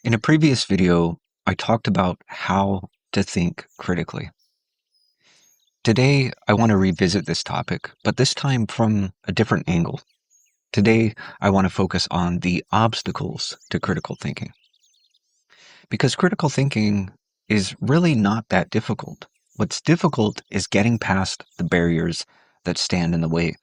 In a previous video, I talked about how to think critically. Today, I want to revisit this topic, but this time from a different angle. Today, I want to focus on the obstacles to critical thinking. Because critical thinking is really not that difficult. What's difficult is getting past the barriers that stand in the way.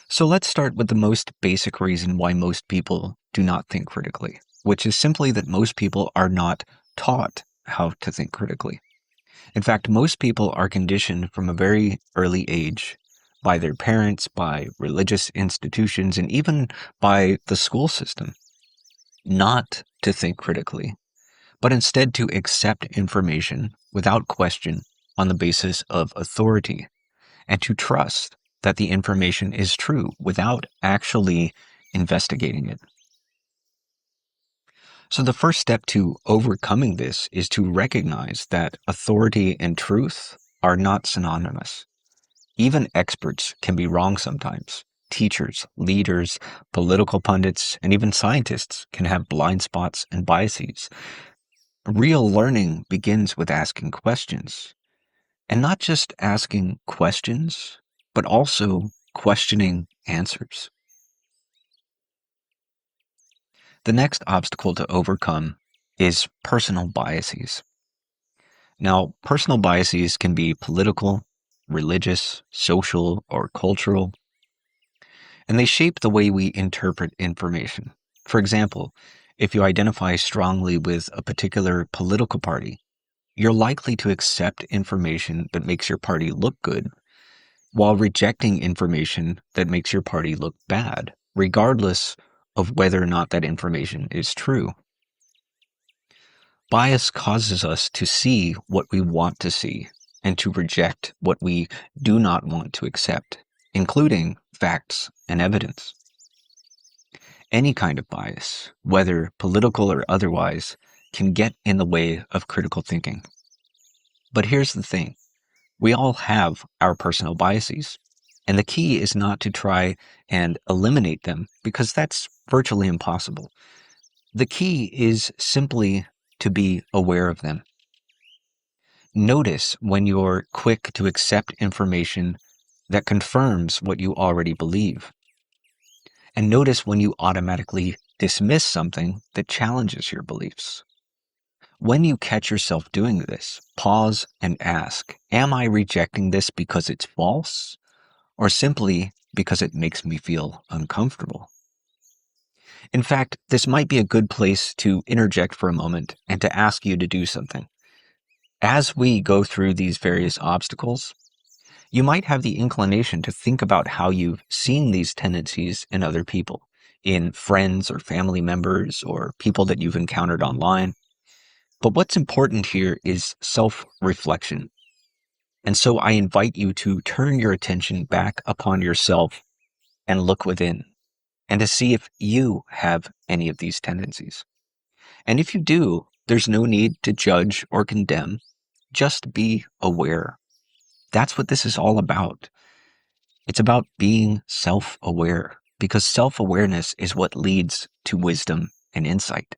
So let's start with the most basic reason why most people do not think critically, which is simply that most people are not taught how to think critically. In fact, most people are conditioned from a very early age by their parents, by religious institutions, and even by the school system, not to think critically, but instead to accept information without question on the basis of authority and to trust that the information is true without actually investigating it. So the first step to overcoming this is to recognize that authority and truth are not synonymous. Even experts can be wrong sometimes. Teachers, leaders, political pundits, and even scientists can have blind spots and biases. Real learning begins with asking questions. And not just asking questions, but also questioning answers. The next obstacle to overcome is personal biases. Now, personal biases can be political, religious, social, or cultural, and they shape the way we interpret information. For example, if you identify strongly with a particular political party, you're likely to accept information that makes your party look good while rejecting information that makes your party look bad, regardless of whether or not that information is true. Bias causes us to see what we want to see and to reject what we do not want to accept, including facts and evidence. Any kind of bias, whether political or otherwise, can get in the way of critical thinking. But here's the thing. We all have our personal biases, and the key is not to try and eliminate them because that's virtually impossible. The key is simply to be aware of them. Notice when you're quick to accept information that confirms what you already believe. And notice when you automatically dismiss something that challenges your beliefs. When you catch yourself doing this, pause and ask, am I rejecting this because it's false or simply because it makes me feel uncomfortable? In fact, this might be a good place to interject for a moment and to ask you to do something. As we go through these various obstacles, you might have the inclination to think about how you've seen these tendencies in other people, in friends or family members or people that you've encountered online. But what's important here is self-reflection. And so I invite you to turn your attention back upon yourself and look within and to see if you have any of these tendencies. And if you do, there's no need to judge or condemn. Just be aware. That's what this is all about. It's about being self-aware because self-awareness is what leads to wisdom and insight.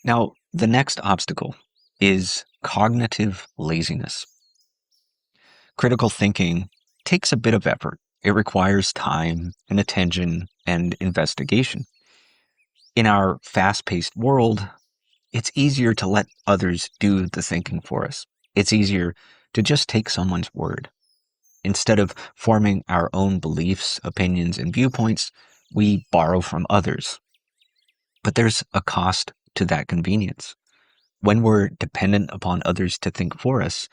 Now, the next obstacle is cognitive laziness. Critical thinking takes a bit of effort. It requires time and attention and investigation. In our fast-paced world, it's easier to let others do the thinking for us. It's easier to just take someone's word. Instead of forming our own beliefs, opinions, and viewpoints, we borrow from others. But there's a cost to that convenience. When we're dependent upon others to think for us,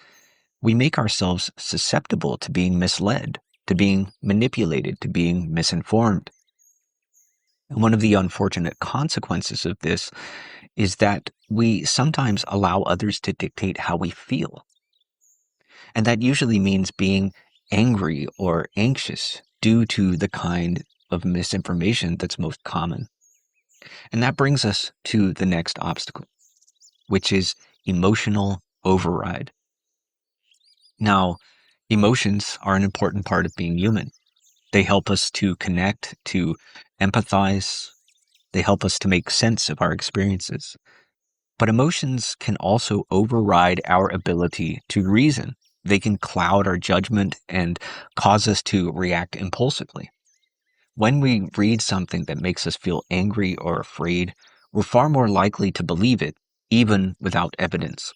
we make ourselves susceptible to being misled, to being manipulated, to being misinformed. And one of the unfortunate consequences of this is that we sometimes allow others to dictate how we feel. And that usually means being angry or anxious due to the kind of misinformation that's most common. And that brings us to the next obstacle, which is emotional override. Now, emotions are an important part of being human. They help us to connect, to empathize. They help us to make sense of our experiences. But emotions can also override our ability to reason. They can cloud our judgment and cause us to react impulsively. When we read something that makes us feel angry or afraid, we're far more likely to believe it, even without evidence.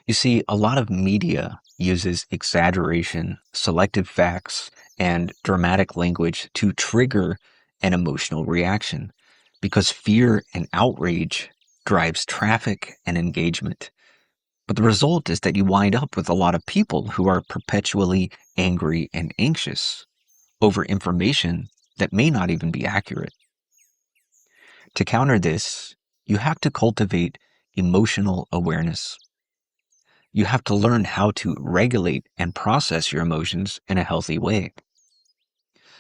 You see, a lot of media uses exaggeration, selective facts, and dramatic language to trigger an emotional reaction because fear and outrage drives traffic and engagement. But the result is that you wind up with a lot of people who are perpetually angry and anxious over information that may not even be accurate. To counter this, you have to cultivate emotional awareness. You have to learn how to regulate and process your emotions in a healthy way.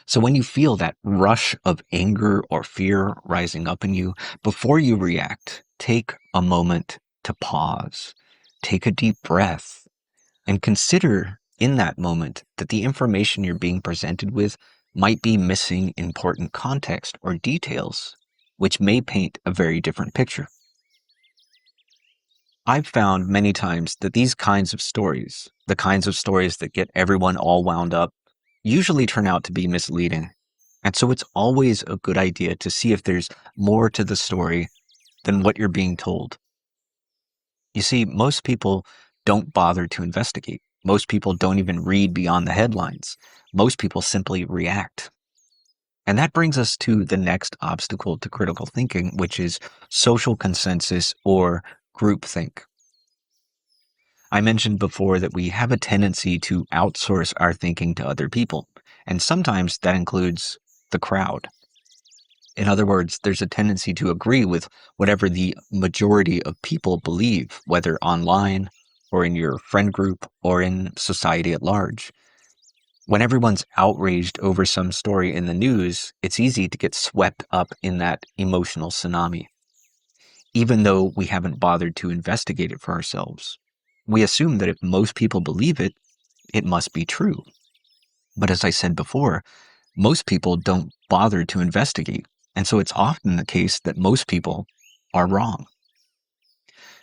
So when you feel that rush of anger or fear rising up in you, before you react, take a moment to pause, take a deep breath, and consider in that moment that the information you're being presented with might be missing important context or details, which may paint a very different picture. I've found many times that these kinds of stories, the kinds of stories that get everyone all wound up, usually turn out to be misleading. And so it's always a good idea to see if there's more to the story than what you're being told. You see, most people don't bother to investigate. Most people don't even read beyond the headlines. Most people simply react. And that brings us to the next obstacle to critical thinking, which is social consensus or groupthink. I mentioned before that we have a tendency to outsource our thinking to other people, and sometimes that includes the crowd. In other words, there's a tendency to agree with whatever the majority of people believe, whether online or in your friend group or in society at large. When everyone's outraged over some story in the news, it's easy to get swept up in that emotional tsunami. Even though we haven't bothered to investigate it for ourselves, we assume that if most people believe it, it must be true. But as I said before, most people don't bother to investigate, and so it's often the case that most people are wrong.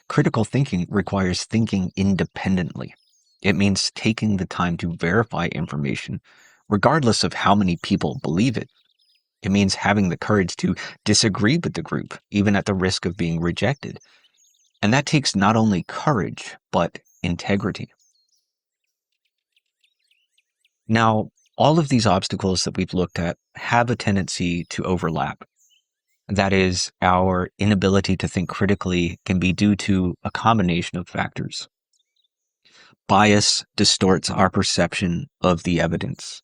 Critical thinking requires thinking independently. It means taking the time to verify information, regardless of how many people believe it. It means having the courage to disagree with the group, even at the risk of being rejected. And that takes not only courage, but integrity. Now, all of these obstacles that we've looked at have a tendency to overlap. That is, our inability to think critically can be due to a combination of factors. Bias distorts our perception of the evidence.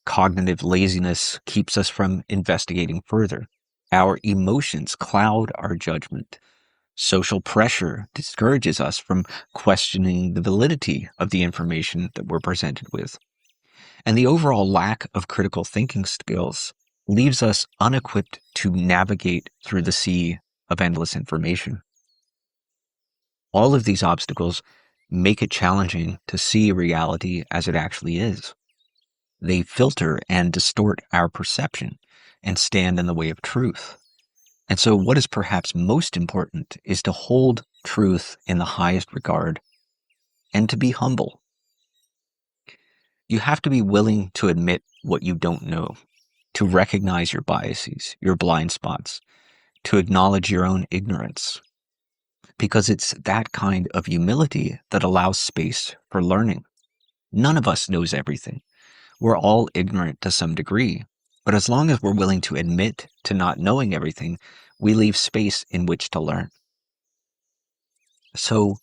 Cognitive laziness keeps us from investigating further. Our emotions cloud our judgment. Social pressure discourages us from questioning the validity of the information that we're presented with. And the overall lack of critical thinking skills leaves us unequipped to navigate through the sea of endless information. All of these obstacles make it challenging to see reality as it actually is. They filter and distort our perception and stand in the way of truth. And so what is perhaps most important is to hold truth in the highest regard and to be humble. You have to be willing to admit what you don't know, to recognize your biases, your blind spots, to acknowledge your own ignorance, because it's that kind of humility that allows space for learning. None of us knows everything. We're all ignorant to some degree, but as long as we're willing to admit to not knowing everything, we leave space in which to learn. So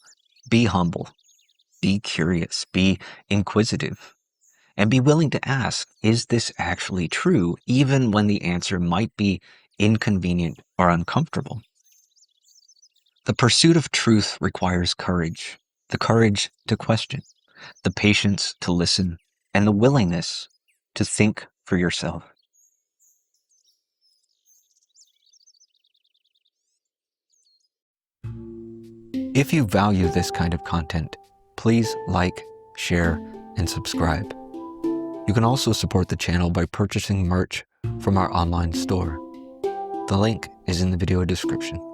be humble, be curious, be inquisitive, and be willing to ask, is this actually true, even when the answer might be inconvenient or uncomfortable? The pursuit of truth requires courage, the courage to question, the patience to listen, and the willingness to think for yourself. If you value this kind of content, please like, share, and subscribe. You can also support the channel by purchasing merch from our online store. The link is in the video description.